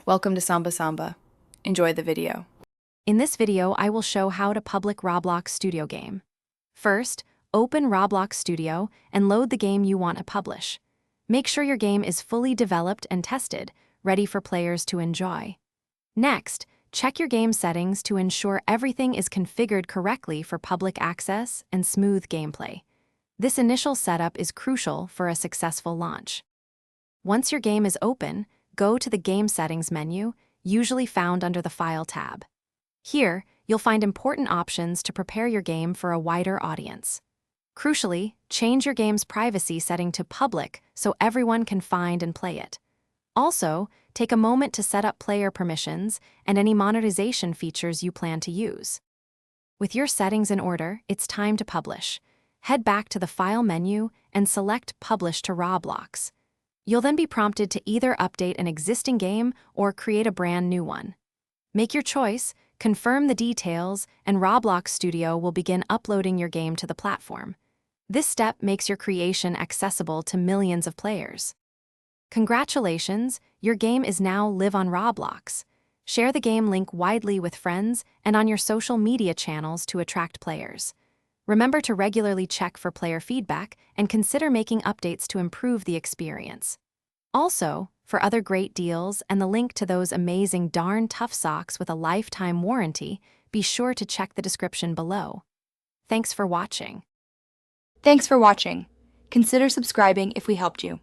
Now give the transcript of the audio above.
Welcome to Samba Samba. Enjoy the video. In this video, I will show how to public Roblox Studio game. First, open Roblox Studio and load the game you want to publish. Make sure your game is fully developed and tested, ready for players to enjoy. Next, check your game settings to ensure everything is configured correctly for public access and smooth gameplay. This initial setup is crucial for a successful launch. Once your game is open, go to the Game Settings menu, usually found under the File tab. Here, you'll find important options to prepare your game for a wider audience. Crucially, change your game's privacy setting to public so everyone can find and play it. Also, take a moment to set up player permissions and any monetization features you plan to use. With your settings in order, it's time to publish. Head back to the File menu and select Publish to Roblox. You'll then be prompted to either update an existing game or create a brand new one. Make your choice, confirm the details, and Roblox Studio will begin uploading your game to the platform. This step makes your creation accessible to millions of players. Congratulations, your game is now live on Roblox. Share the game link widely with friends and on your social media channels to attract players. Remember to regularly check for player feedback and consider making updates to improve the experience. Also, for other great deals and the link to those amazing darn tough socks with a lifetime warranty, be sure to check the description below. Thanks for watching. Thanks for watching. Consider subscribing if we helped you.